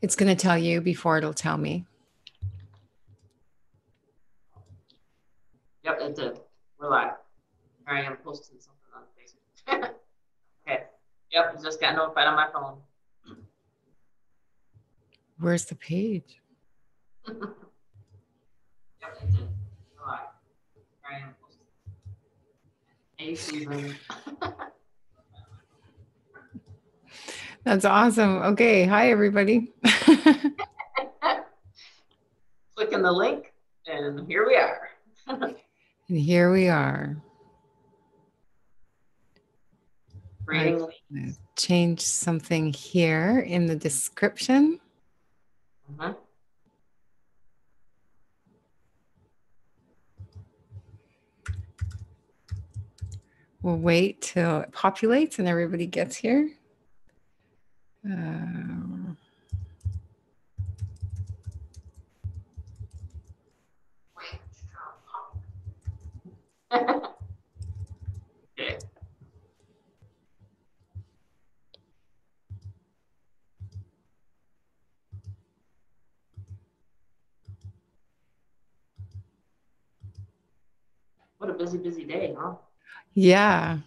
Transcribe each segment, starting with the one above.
It's going to tell you before it'll tell me. Yep, it did. We're live. Here I am posting something on Facebook. Okay. Yep, just got notified on my phone. Where's the page? Yep, it did. We're live. Here I am posting. Hey, Susan. That's awesome. Okay. Hi, everybody. Clicking the link, and here we are. And here we are. Creating I'm going leads. to change something here in the description. We'll wait till it populates and everybody gets here. Okay. What a busy day, huh? Yeah,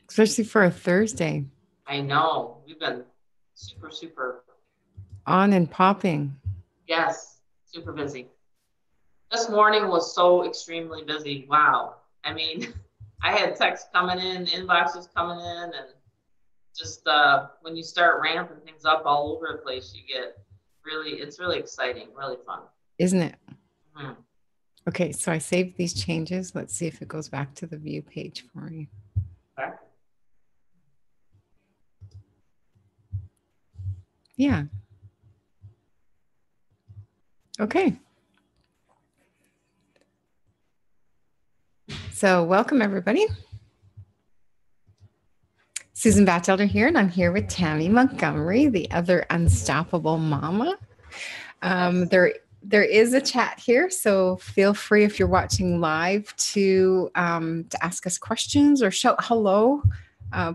especially for a Thursday. I know. We've been super. On and popping. Yes, super busy. This morning was so extremely busy. Wow. I mean, I had texts coming in, inboxes coming in, and just when you start ramping things up all over the place, you get it's really exciting, really fun. Isn't it? Mm-hmm. Okay, so I saved these changes. Let's see if it goes back to the view page for me. Okay. Yeah. Okay. So welcome, everybody. Susan Bachelder here, and I'm here with Tammy Montgomery, the other unstoppable mama. There is a chat here, so feel free if you're watching live to ask us questions or shout hello.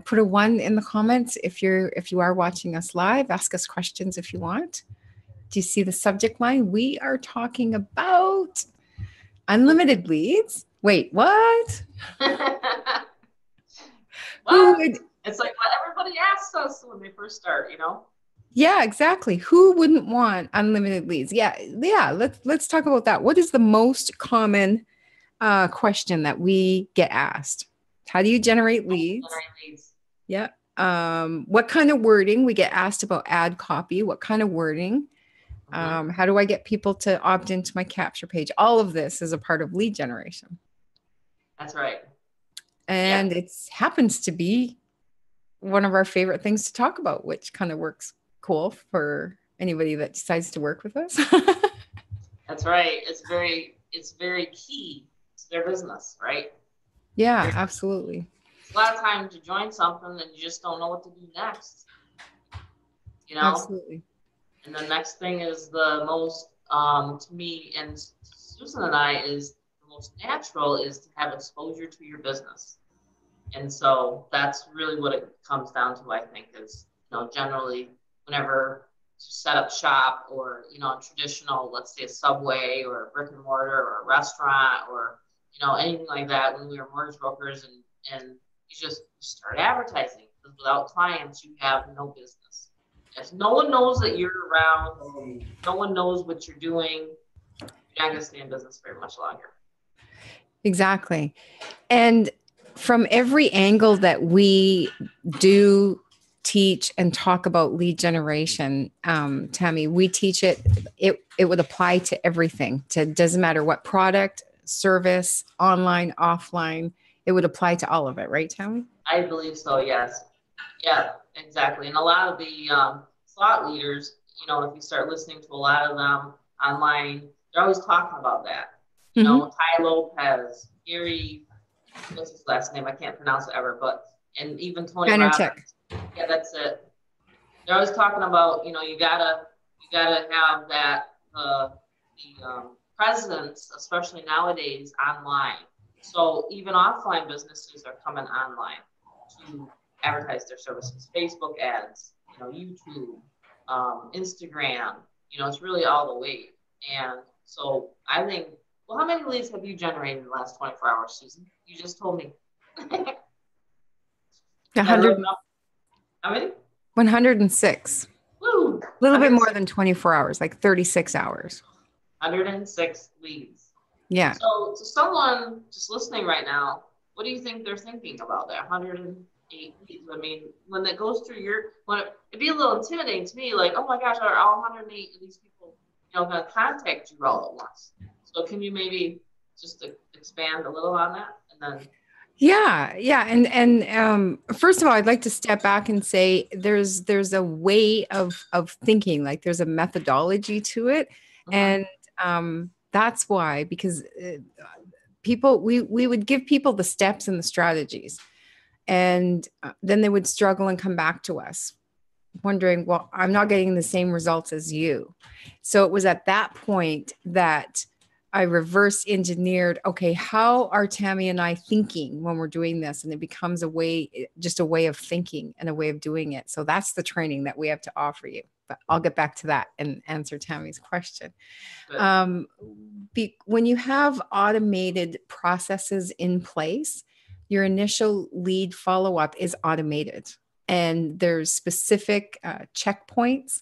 Put a 1 in the comments if you are watching us live. Ask us questions if you want. Do you see the subject line? We are talking about unlimited leads. Wait, what? What? It's like what everybody asks us when they first start, you know? Yeah, exactly. Who wouldn't want unlimited leads? Yeah. Let's talk about that. What is the most common question that we get asked? How do you generate leads? Yeah. What kind of wording? We get asked about ad copy. What kind of wording? How do I get people to opt into my capture page? All of this is a part of lead generation. That's right. And it happens to be one of our favorite things to talk about, which kind of works cool for anybody that decides to work with us. That's right. It's very key to their business, right? Yeah, absolutely. A lot of times you join something and you just don't know what to do next. You know? Absolutely. And the next thing is the most, to me and Susan and I, is the most natural is to have exposure to your business. And so that's really what it comes down to, I think, is, generally whenever you set up shop or, traditional, let's say a Subway or a brick and mortar or a restaurant or, anything like that, when we were mortgage brokers and you just start advertising, because without clients, you have no business. If no one knows that you're around, no one knows what you're doing, you're not going to stay in business very much longer. Exactly. And from every angle that we do teach and talk about lead generation, Tammy, we teach it would apply to everything. Doesn't matter what product, service, online, offline, it would apply to all of it, right, Tammy? I believe so, yes. Yeah, exactly. And a lot of the thought leaders, if you start listening to a lot of them online, they're always talking about that. Tai Lopez, Gary, what's his last name? I can't pronounce it ever, and even Tony Robbins. Yeah, that's it. They're always talking about, you gotta have that the presence, especially nowadays, online. So even offline businesses are coming online to advertise their services. Facebook ads, YouTube, Instagram. It's really all the way. And so I think, well, how many leads have you generated in the last 24 hours, Susan? You just told me. Is that really 100, enough? How many? 106. Woo! A little bit more 106, than 24 hours, like 36 hours. 106 leads. Yeah. So to someone just listening right now, what do you think they're thinking about that 108 leads? I mean, when it goes through it'd be a little intimidating to me, like, oh my gosh, are all 108 of these people, going to contact you all at once? So can you maybe just expand a little on that? And then Yeah. And first of all, I'd like to step back and say there's a way of thinking, like there's a methodology to it. And that's why, because people, we would give people the steps and the strategies, and then they would struggle and come back to us wondering, well, I'm not getting the same results as you. So it was at that point that I reverse engineered, okay, how are Tammy and I thinking when we're doing this? And it becomes just a way of thinking and a way of doing it. So that's the training that we have to offer you. But I'll get back to that and answer Tammy's question. When you have automated processes in place, your initial lead follow-up is automated. And there's specific checkpoints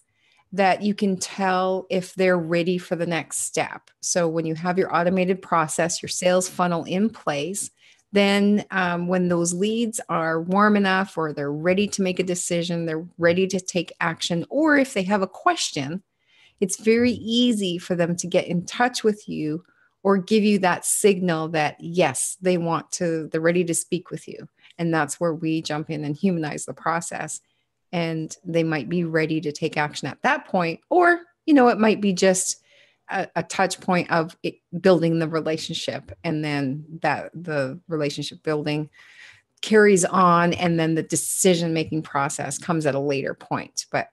that you can tell if they're ready for the next step. So when you have your automated process, your sales funnel in place, then when those leads are warm enough, or they're ready to make a decision, they're ready to take action, or if they have a question, it's very easy for them to get in touch with you or give you that signal that, yes, they're ready to speak with you. And that's where we jump in and humanize the process. And they might be ready to take action at that point. Or, it might be just a touch point of building the relationship. And then the relationship building carries on. And then the decision-making process comes at a later point. But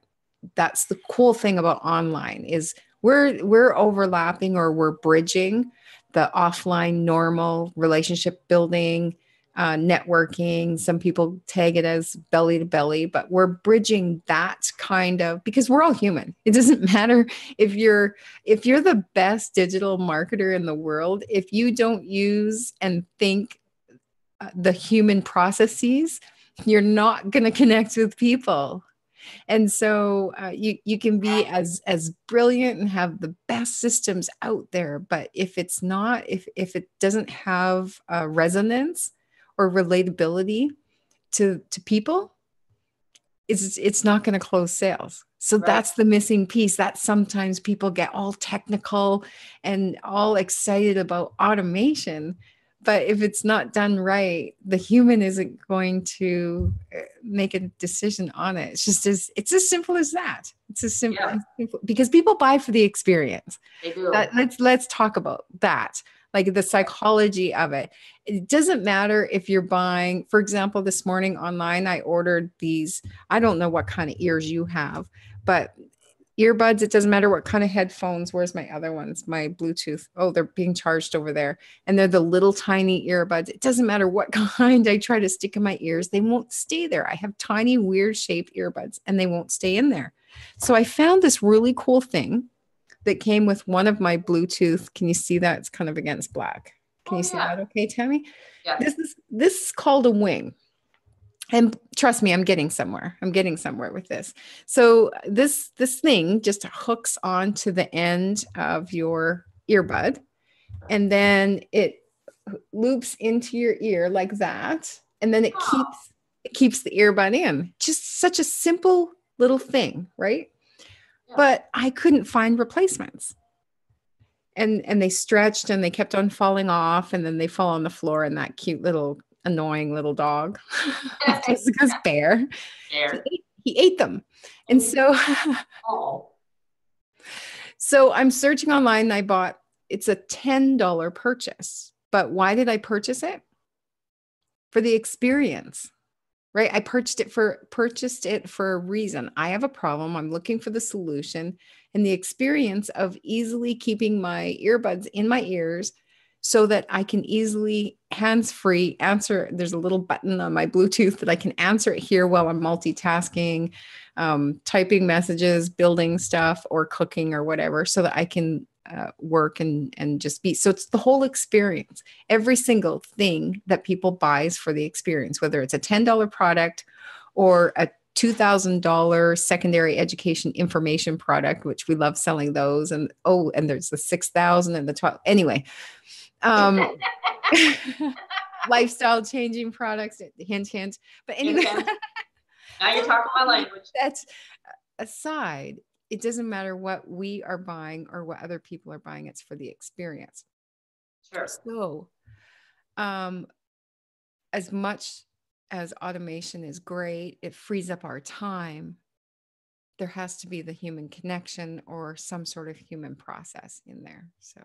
that's the cool thing about online is we're overlapping, or we're bridging the offline normal relationship building, networking. Some people tag it as belly to belly, but we're bridging that kind of, because we're all human. It doesn't matter if you're the best digital marketer in the world, if you don't use and think the human processes, you're not going to connect with people. And so you can be as brilliant and have the best systems out there, but if it doesn't have resonance or relatability to people, it's not going to close sales. So that's the missing piece. That sometimes people get all technical and all excited about automation. But if it's not done right, the human isn't going to make a decision on it. It's as simple as that. It's as simple, because people buy for the experience. They do. Let's talk about that. Like the psychology of it. It doesn't matter if you're buying, for example, this morning online, I ordered these, I don't know what kind of ears you have, but earbuds, it doesn't matter what kind of headphones. Where's my other ones? My Bluetooth. Oh, they're being charged over there. And they're the little tiny earbuds. It doesn't matter what kind I try to stick in my ears. They won't stay there. I have tiny, weird shaped earbuds and they won't stay in there. So I found this really cool thing that came with one of my Bluetooth. Can you see that? It's kind of against black. Can you see that okay, Tammy? Yeah. This is called a wing. And trust me, I'm getting somewhere. With this. So this thing just hooks onto the end of your earbud, and then it loops into your ear like that. And then it keeps the earbud in. Just such a simple little thing, right? Yeah. But I couldn't find replacements. And they stretched and they kept on falling off, and then they fall on the floor, and that cute little annoying little dog, Jessica's bear. He ate them. And so, so I'm searching online, and it's a $10 purchase. But why did I purchase it? For the experience, right? I purchased it for a reason. I have a problem. I'm looking for the solution, and the experience of easily keeping my earbuds in my ears so that I can easily hands-free answer. There's a little button on my Bluetooth that I can answer it here while I'm multitasking, typing messages, building stuff, or cooking or whatever, so that I can work and just be. So it's the whole experience. Every single thing that people buys for the experience, whether it's a $10 product or a $2,000 secondary education information product, which we love selling those. And and there's the 6,000 and the 12. Anyway, lifestyle changing products, hint, hint. But anyway, now you're talking my language. That's aside. It doesn't matter what we are buying or what other people are buying. It's for the experience. Sure. So, as much as automation is great, it frees up our time. There has to be the human connection or some sort of human process in there. So,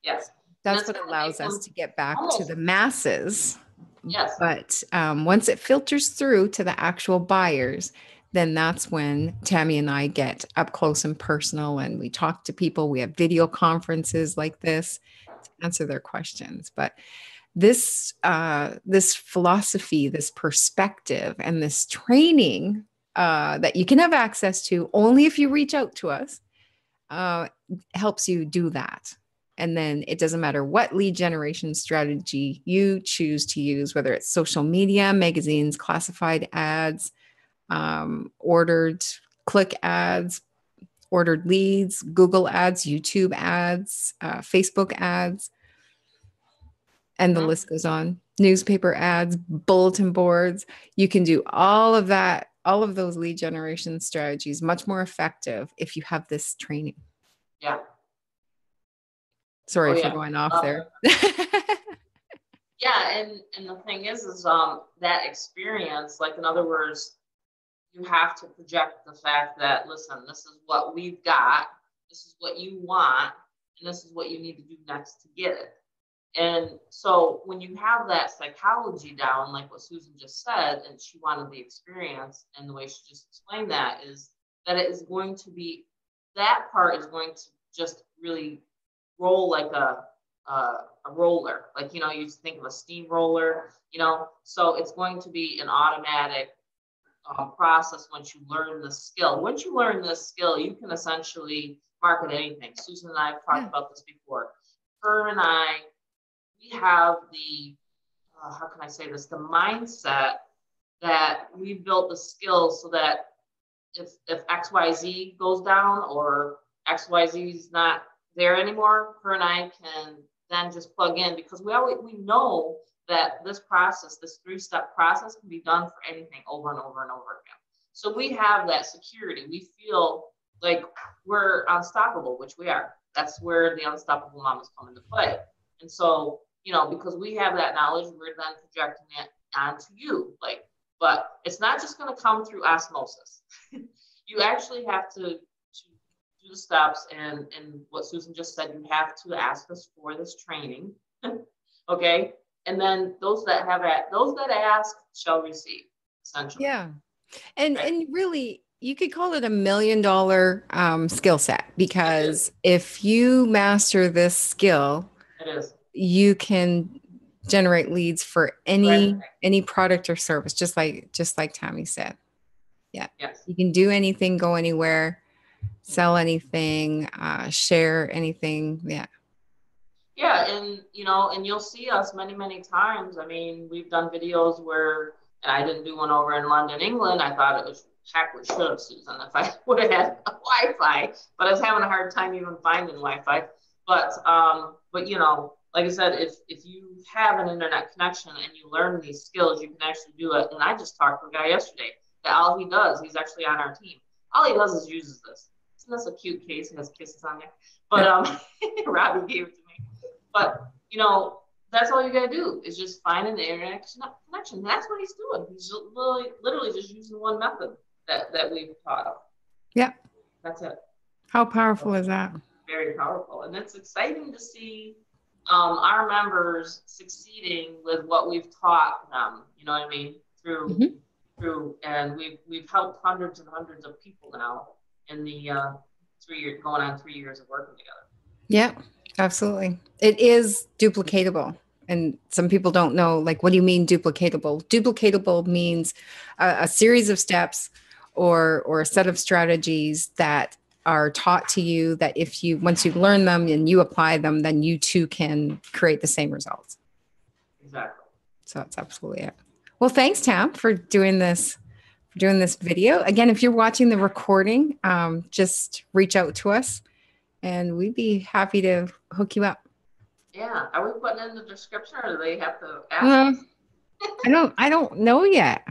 yes, that's what allows us to get back to the masses. Yes. But once it filters through to the actual buyers, then that's when Tammy and I get up close and personal and we talk to people. We have video conferences like this to answer their questions. But this philosophy, this perspective, and this training that you can have access to only if you reach out to us helps you do that. And then it doesn't matter what lead generation strategy you choose to use, whether it's social media, magazines, classified ads, ordered click ads, ordered leads, Google ads, YouTube ads, Facebook ads, and the list goes on. Newspaper ads, bulletin boards. You can do all of that, all of those lead generation strategies much more effective if you have this training. Yeah. Sorry for going off there. Yeah, and the thing is that experience, like in other words, you have to project the fact that, listen, this is what we've got, this is what you want, and this is what you need to do next to get it. And so when you have that psychology down, like what Susan just said, and she wanted the experience, and the way she just explained that is that it is going to be, that part is going to just really roll like a roller. Like, you think of a steamroller, so it's going to be an automatic process once you learn the skill. Once you learn this skill, you can essentially market anything. Susan and I have talked about this before. Her and I, we have the, how can I say this, the mindset that we built the skills so that if XYZ goes down or XYZ is not there anymore, her and I can then just plug in, because we know that this process, this 3-step process, can be done for anything over and over and over again. So we have that security. We feel like we're unstoppable, which we are. That's where the unstoppable mamas come into play. And so, because we have that knowledge, we're then projecting it onto you. But it's not just going to come through osmosis. You actually have to do the steps, and what Susan just said, you have to ask us for this training. Okay. And then those that ask shall receive, essentially. Yeah. And really, you could call it $1 million skill set, because if you master this skill, you can generate leads for any product or service, just like Tammy said. Yeah. Yes. You can do anything, go anywhere, sell anything, share anything. Yeah. Yeah, and you'll see us many, many times. I mean, we've done videos where, and I didn't do one over in London, England. I thought it was, heck, we should have, Susan, if I would have had Wi-Fi, but I was having a hard time even finding Wi-Fi. But like I said, if you have an internet connection and you learn these skills, you can actually do it. And I just talked to a guy yesterday that all he does, he's actually on our team. All he does is uses this. Isn't this a cute case? It has kisses on there. But Robbie gave it to me. But, that's all you got to do is just find an internet connection. That's what he's doing. He's literally just using one method that we've taught him. Yeah. That's it. How powerful is that? Very powerful. And it's exciting to see our members succeeding with what we've taught them, you know what I mean? Through, and we've helped hundreds and hundreds of people now in the 3 years, going on 3 years of working together. Yeah. Absolutely. It is duplicatable. And some people don't know, like, what do you mean duplicatable? Duplicatable means a series of steps or a set of strategies that are taught to you that if you, once you learn them and you apply them, then you too can create the same results. Exactly. So that's absolutely it. Well, thanks, Tam, for doing this video. Again, if you're watching the recording, just reach out to us and we'd be happy to hook you up. Yeah. Are we putting in the description or do they have to ask? I don't know yet.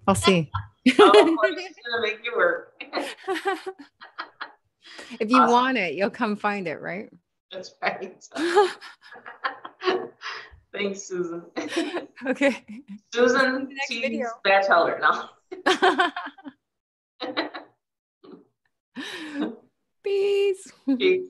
I'll see. Oh, boy, it's gonna make you work. If you Awesome. want it, you'll come find it, right? That's right. Thanks, Susan. Okay. Susan T's Bachelder. No. Peace. Peace.